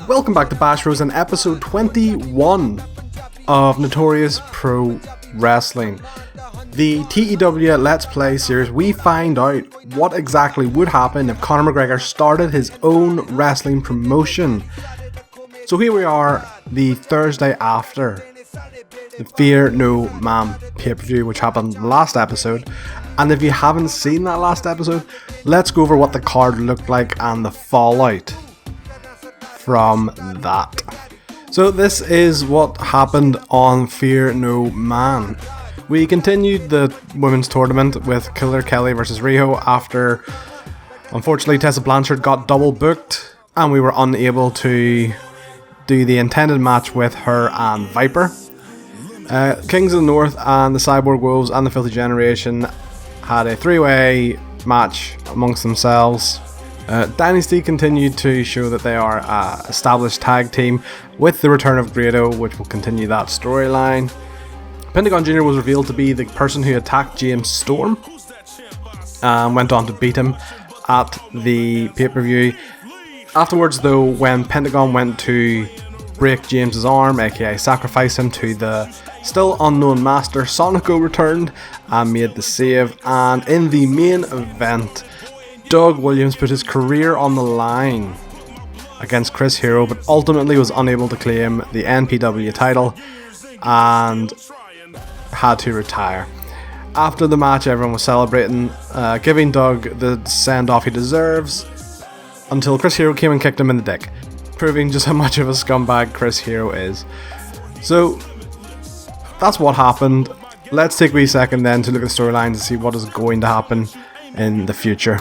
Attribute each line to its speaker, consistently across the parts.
Speaker 1: Welcome back to Bash Bros and episode 21 of Notorious Pro Wrestling. The TEW Let's Play series, we find out what exactly would happen if Conor McGregor started his own wrestling promotion. So here we are, the Thursday after the Fear No Man pay-per-view, which happened last episode. And if you haven't seen that last episode, let's go over what the card looked like and the fallout from that. So this is what happened on Fear No Man. We continued the women's tournament with Killer Kelly versus Riho after, unfortunately, Tessa Blanchard got double booked and we were unable to do the intended match with her and Viper. Kings of the North and the Cyborg Wolves and the Filthy Generation had a three-way match amongst themselves. Dynasty continued to show that they are an established tag team with the return of Grado, which will continue that storyline. Pentagon Jr. was revealed to be the person who attacked James Storm and went on to beat him at the pay-per-view. Afterwards, though, when Pentagon went to break James's arm, aka sacrifice him to the still unknown master, Sonico returned and made the save, and in the main event, Doug Williams put his career on the line against Chris Hero, but ultimately was unable to claim the NPW title and had to retire. After the match, everyone was celebrating, giving Doug the send-off he deserves, until Chris Hero came and kicked him in the dick, proving just how much of a scumbag Chris Hero is. So that's what happened. Let's take a wee second then to look at the storyline to see what is going to happen in the future.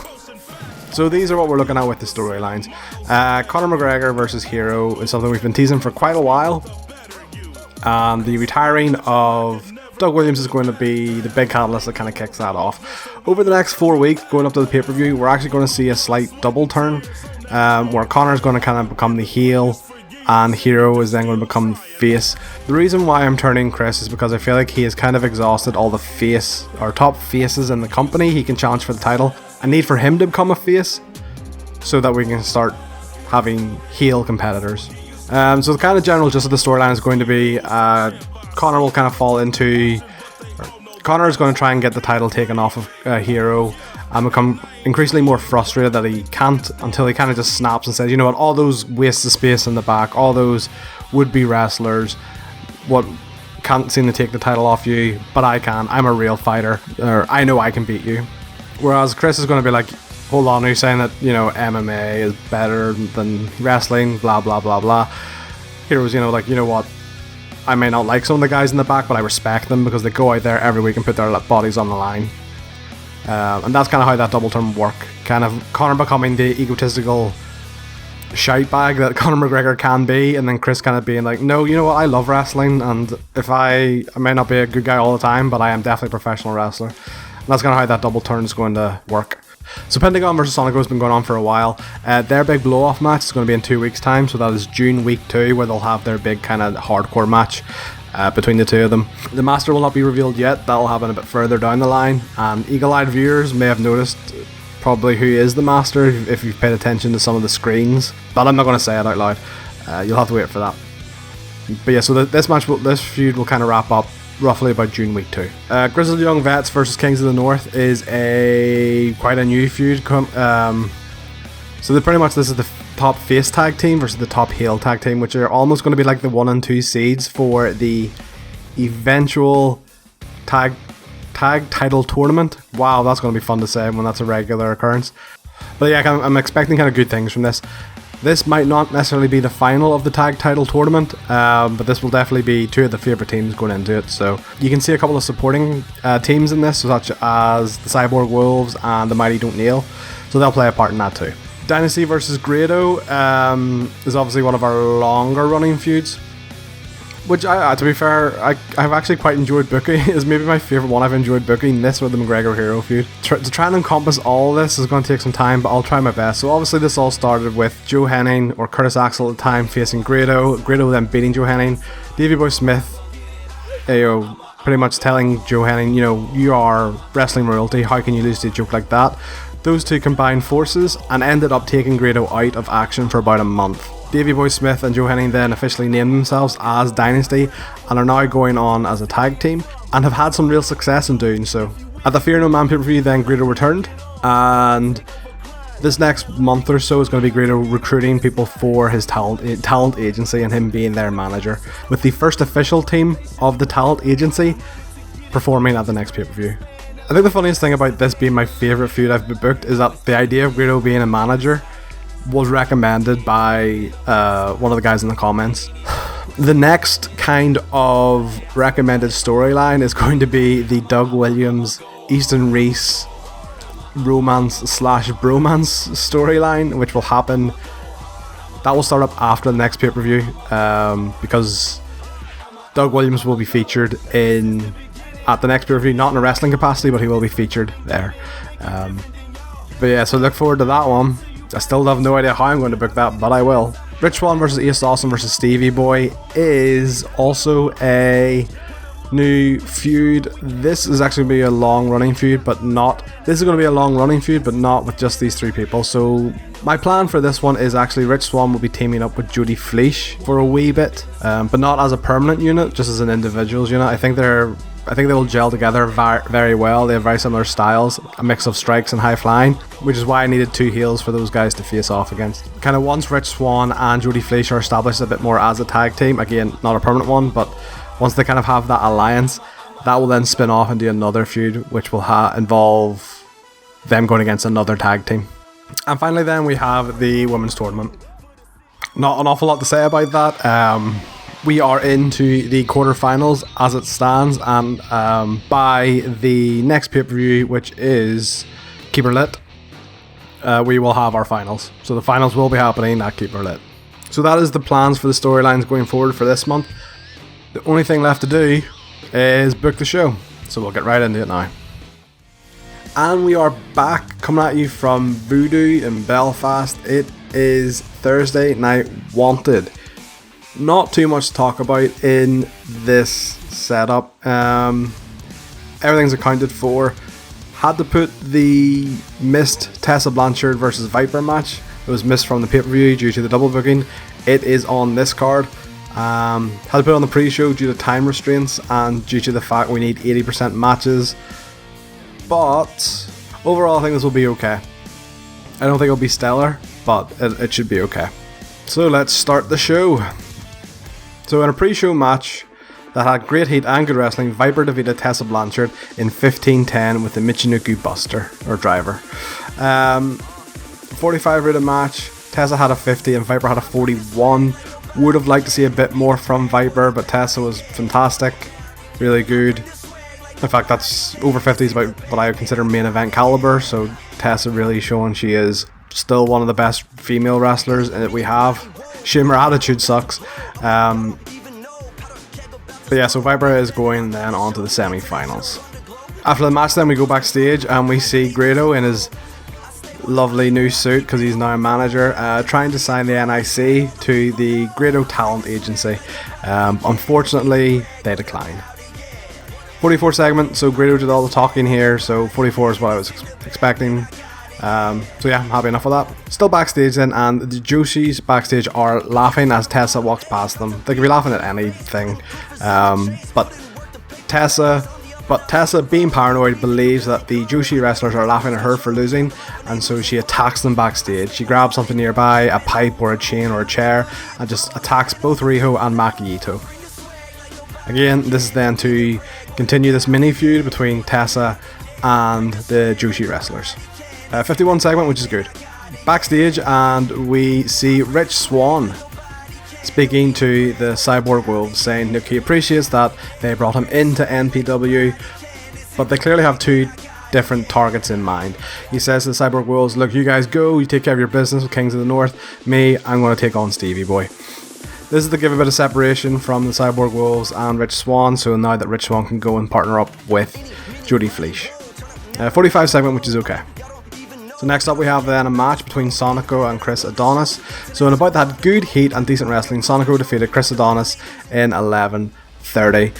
Speaker 1: So these are what we're looking at with the storylines. Conor McGregor versus Hero is something we've been teasing for quite a while. The retiring of Doug Williams is going to be the big catalyst that kind of kicks that off. Over the next 4 weeks, going up to the pay-per-view, we're actually going to see a slight double turn, where Conor is going to kind of become the heel, and Hero is then going to become face. The reason why I'm turning Chris is because I feel like he has kind of exhausted all the face, or top faces in the company he can challenge for the title. I need for him to become a face, so that we can start having heel competitors. So the kind of general gist of the storyline is going to be, Conor will kind of fall into... Conor is going to try and get the title taken off of Hero and become increasingly more frustrated that he can't, until he kind of just snaps and says, you know what, all those wastes of space in the back, all those would-be wrestlers, can't seem to take the title off you, but I can, I'm a real fighter, or I know I can beat you. Whereas Chris is going to be like, hold on, are you saying that, you know, MMA is better than wrestling, blah blah blah blah. Hero's, you know, like, you know what, I may not like some of the guys in the back, but I respect them because they go out there every week and put their bodies on the line. And that's kind of how that double turn would work. Kind of Conor becoming the egotistical shout bag that Conor McGregor can be, and then Chris kind of being like, no, you know what, I love wrestling, and if I may not be a good guy all the time, but I am definitely a professional wrestler. And that's kind of how that double turn is going to work. So Pentagon versus Sonico has been going on for a while. Their big blow-off match is going to be in 2 weeks' time, so that is June week 2, where they'll have their big kind of hardcore match between the two of them. The Master will not be revealed yet, that'll happen a bit further down the line, and eagle-eyed viewers may have noticed probably who is the Master if you've paid attention to some of the screens, but I'm not going to say it out loud. You'll have to wait for that. But yeah, so this feud will kind of wrap up roughly about June week 2. Grizzled Young Vets versus Kings of the North is quite a new feud. So pretty much this is the top face tag team versus the top heel tag team, which are almost going to be like the 1 and 2 seeds for the eventual tag title tournament. Wow, that's going to be fun to say when that's a regular occurrence. But yeah, I'm expecting kind of good things from this. This might not necessarily be the final of the tag title tournament, but this will definitely be two of the favourite teams going into it. So you can see a couple of supporting teams in this, such as the Cyborg Wolves and the Mighty Don't Kneel. So they'll play a part in that too. Dynasty versus Grado is obviously one of our longer running feuds, which to be fair, I've actually quite enjoyed booking. Is maybe my favourite one I've enjoyed booking, this with the McGregor Hero feud. To try and encompass all this is going to take some time, but I'll try my best. So obviously this all started with Joe Henning, or Curtis Axel at the time, facing Grado then beating Joe Henning. Davey Boy Smith, pretty much telling Joe Henning, you are wrestling royalty, how can you lose to a joke like that? Those two combined forces and ended up taking Grado out of action for about a month. Davey Boy Smith and Joe Henning then officially named themselves as Dynasty and are now going on as a tag team and have had some real success in doing so. At the Fear No Man pay-per-view then Grado returned, and this next month or so is going to be Grado recruiting people for his talent agency and him being their manager, with the first official team of the talent agency performing at the next pay-per-view. I think the funniest thing about this being my favourite feud I've been booked is that the idea of Grado being a manager was recommended by one of the guys in the comments. The next kind of recommended storyline is going to be the Doug Williams, Easton Reese romance/bromance storyline, which will happen. That will start up after the next pay-per-view, because Doug Williams will be featured at the next pay-per-view, not in a wrestling capacity, but he will be featured there. But yeah, so look forward to that one. I still have no idea how I'm going to book that, but I will. Rich Swann versus Ace Austin versus Stevie Boy is also a new feud. This is actually going to be a long running feud, but not with just these three people. So my plan for this one is actually Rich Swann will be teaming up with Jody Fleisch for a wee bit, but not as a permanent unit, just as an individuals unit. I think they will gel together very well. They have very similar styles, a mix of strikes and high flying, which is why I needed two heels for those guys to face off against. Kind of once Rich Swann and Jody Fleisch are established a bit more as a tag team, again, not a permanent one, but once they kind of have that alliance, that will then spin off into another feud, which will involve them going against another tag team. And finally then we have the women's tournament. Not an awful lot to say about that. We are into the quarterfinals as it stands, and by the next pay-per-view, which is Keep Her Lit, we will have our finals. So the finals will be happening at Keep Her Lit. So that is the plans for the storylines going forward for this month. The only thing left to do is book the show. So we'll get right into it now. And we are back, coming at you from Voodoo in Belfast. It is Thursday Night Wanted. Not too much to talk about in this setup. Everything's accounted for. Had to put the missed Tessa Blanchard versus Viper match. It was missed from the pay-per-view due to the double booking. It is on this card. Had to put it on the pre-show due to time restraints and due to the fact we need 80% matches. But overall I think this will be okay. I don't think it'll be stellar, but it should be okay. So let's start the show. So in a pre-show match that had great heat and good wrestling, Viper defeated Tessa Blanchard in 15-10 with the Michinoku Buster, or Driver. 45 rated match, Tessa had a 50 and Viper had a 41. Would have liked to see a bit more from Viper, but Tessa was fantastic, really good. In fact, that's over 50 is about what I would consider main event caliber, so Tessa really showing she is still one of the best female wrestlers that we have. Shame her attitude sucks. But yeah, so Viper is going then on to the semi-finals. After the match then we go backstage and we see Grado in his lovely new suit, because he's now a manager, trying to sign the NIC to the Grado Talent Agency. Unfortunately, they decline. 44 segment, so Grado did all the talking here, so 44 is what I was expecting. So yeah, I'm happy enough with that. Still backstage then, and the Joshis backstage are laughing as Tessa walks past them. They could be laughing at anything, but Tessa, being paranoid, believes that the Joshi wrestlers are laughing at her for losing, and so she attacks them backstage. She grabs something nearby, a pipe or a chain or a chair, and just attacks both Riho and Maki Ito. Again, this is then to continue this mini feud between Tessa and the Joshi wrestlers. 51 segment, which is good. Backstage, and we see Rich Swann speaking to the Cyborg Wolves, saying look, he appreciates that they brought him into NPW, but they clearly have two different targets in mind. He says to the Cyborg Wolves, look, you guys go, you take care of your business with Kings of the North. Me, I'm going to take on Stevie Boy. This is to give a bit of separation from the Cyborg Wolves and Rich Swann, so now that Rich Swann can go and partner up with Jody Fleisch. 45 segment, which is okay. So next up we have then a match between Sonico and Chris Adonis. So in about that good heat and decent wrestling, Sonico defeated Chris Adonis in 11:30.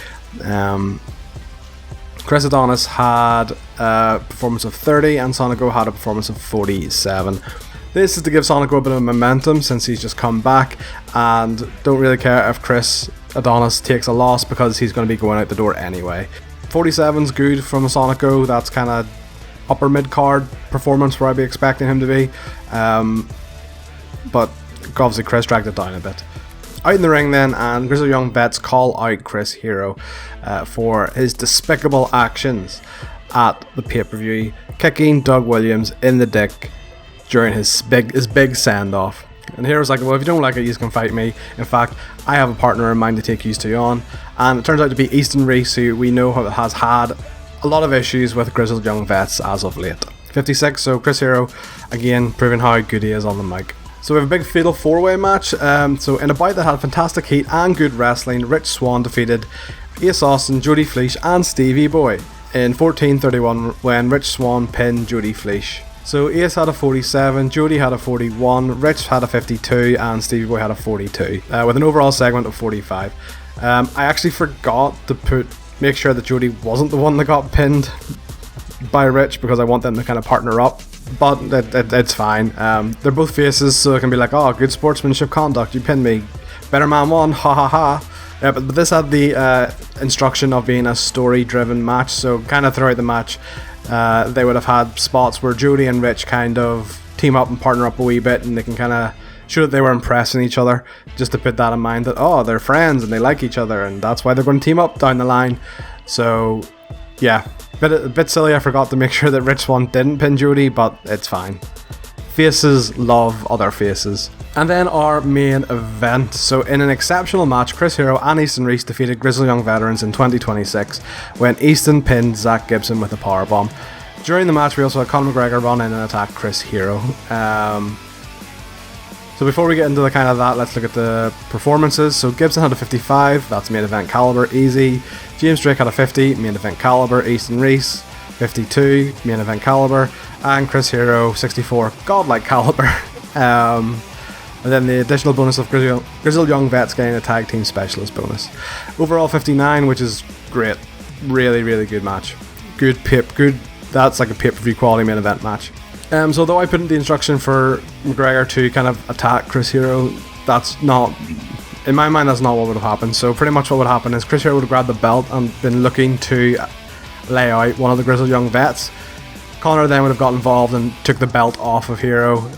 Speaker 1: Chris Adonis had a performance of 30 and Sonico had a performance of 47. This is to give Sonic a bit of momentum since he's just come back, and don't really care if Chris Adonis takes a loss because he's going to be going out the door anyway. 47's good from Sonico. That's kind of upper mid-card performance where I'd be expecting him to be. But obviously Chris dragged it down a bit. Out in the ring then, and Grizzled Young Vets call out Chris Hero for his despicable actions at the pay-per-view, kicking Doug Williams in the dick during his big send-off. And Hero's like, well, if you don't like it, you can fight me. In fact, I have a partner in mind to take you two on. And it turns out to be Easton Reese, who we know has had a lot of issues with Grizzled Young Vets as of late. 56, so Chris Hero, again, proving how good he is on the mic. So we have a big fatal 4-way match. So in a bout that had fantastic heat and good wrestling, Rich Swann defeated Ace Austin, Jody Fleisch and Stevie Boy in 14:31 when Rich Swann pinned Jody Fleisch. So Ace had a 47, Jody had a 41, Rich had a 52 and Stevie Boy had a 42 with an overall segment of 45. I actually forgot to make sure that Jody wasn't the one that got pinned by Rich because I want them to kind of partner up. But it's fine. They're both faces, so it can be like, oh, good sportsmanship conduct, you pinned me. Better man won, ha ha ha. But this had the instruction of being a story-driven match, so kind of throughout the match, they would have had spots where Jody and Rich kind of team up and partner up a wee bit, and they can kind of show that they were impressing each other, just to put that in mind that, oh, they're friends and they like each other, and that's why they're going to team up down the line. So, yeah. A bit silly, I forgot to make sure that Rich Swann didn't pin Jody, but it's fine. Faces love other faces. And then our main event. So in an exceptional match, Chris Hero and Easton Reese defeated Grizzled Young Veterans in 2026 when Easton pinned Zach Gibson with a powerbomb. During the match, we also had Conor McGregor run in and attack Chris Hero. So before we get into the kind of that, let's look at the performances. So Gibson had a 55, that's main event caliber, easy. James Drake had a 50, main event caliber. Easton Reese, 52, main event caliber. And Chris Hero, 64, godlike caliber. And then the additional bonus of Grizzled Young Vets getting a tag team specialist bonus. Overall 59, which is great. Really, really good match. Good, that's like a pay-per-view quality main event match. So though I put in the instruction for McGregor to kind of attack Chris Hero, that's not, in my mind, that's not what would have happened. So pretty much what would happen is Chris Hero would have grabbed the belt and been looking to lay out one of the Grizzled Young Vets. Conor then would have got involved and took the belt off of Hero,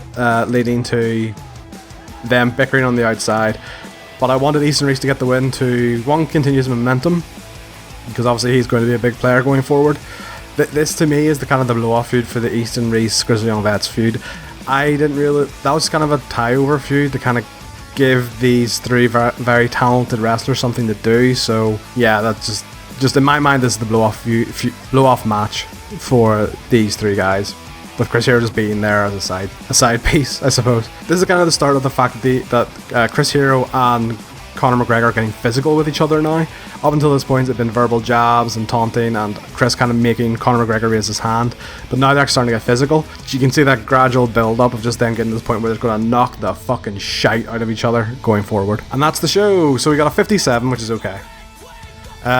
Speaker 1: leading to them bickering on the outside. But I wanted Easton Reese to get the win to, one, continue his momentum, because obviously he's going to be a big player going forward. This to me is the kind of the blow-off feud for the Easton Reese Grizzled Young Vets feud. I didn't really, that was kind of a tie-over feud to kind of give these three very talented wrestlers something to do. So yeah, that's just in my mind, this is the blow-off match for these three guys, with Chris Hero just being there as a side piece, I suppose. This is kind of the start of the fact that Chris Hero and Conor McGregor are getting physical with each other now. Up until this point, it's been verbal jabs and taunting, and Chris kind of making Conor McGregor raise his hand. But now they're actually starting to get physical. You can see that gradual build-up of just them getting to this point where they're going to knock the fucking shite out of each other going forward. And that's the show. So we got a 57, which is okay.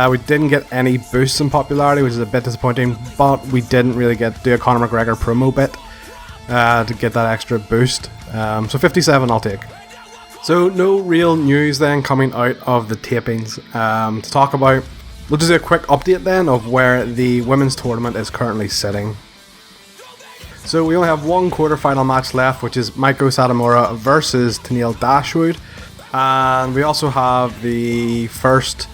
Speaker 1: We didn't get any boosts in popularity, which is a bit disappointing, but we didn't really do a Conor McGregor promo bit to get that extra boost. So 57 I'll take. So no real news then coming out of the tapings to talk about. We'll just do a quick update then of where the women's tournament is currently sitting. So we only have one quarterfinal match left, which is Maiko Satomura versus Tennille Dashwood. And we also have the first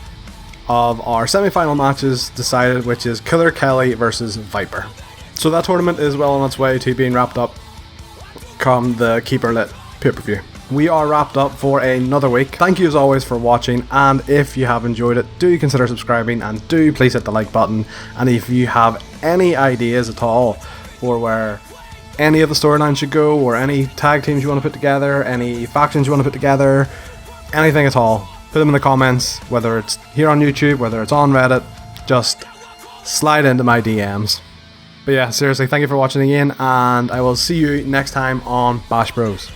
Speaker 1: of our semi-final matches decided, which is Killer Kelly versus Viper. So that tournament is well on its way to being wrapped up come the Keeper Lit pay-per-view. We are wrapped up for another week. Thank you as always for watching, and if you have enjoyed it, do consider subscribing and do please hit the like button. And if you have any ideas at all for where any of the storylines should go, or any tag teams you want to put together, any factions you want to put together, anything at all, put them in the comments, whether it's here on YouTube, whether it's on Reddit, just slide into my DMs. But yeah, seriously, thank you for watching again, and I will see you next time on Bash Bros.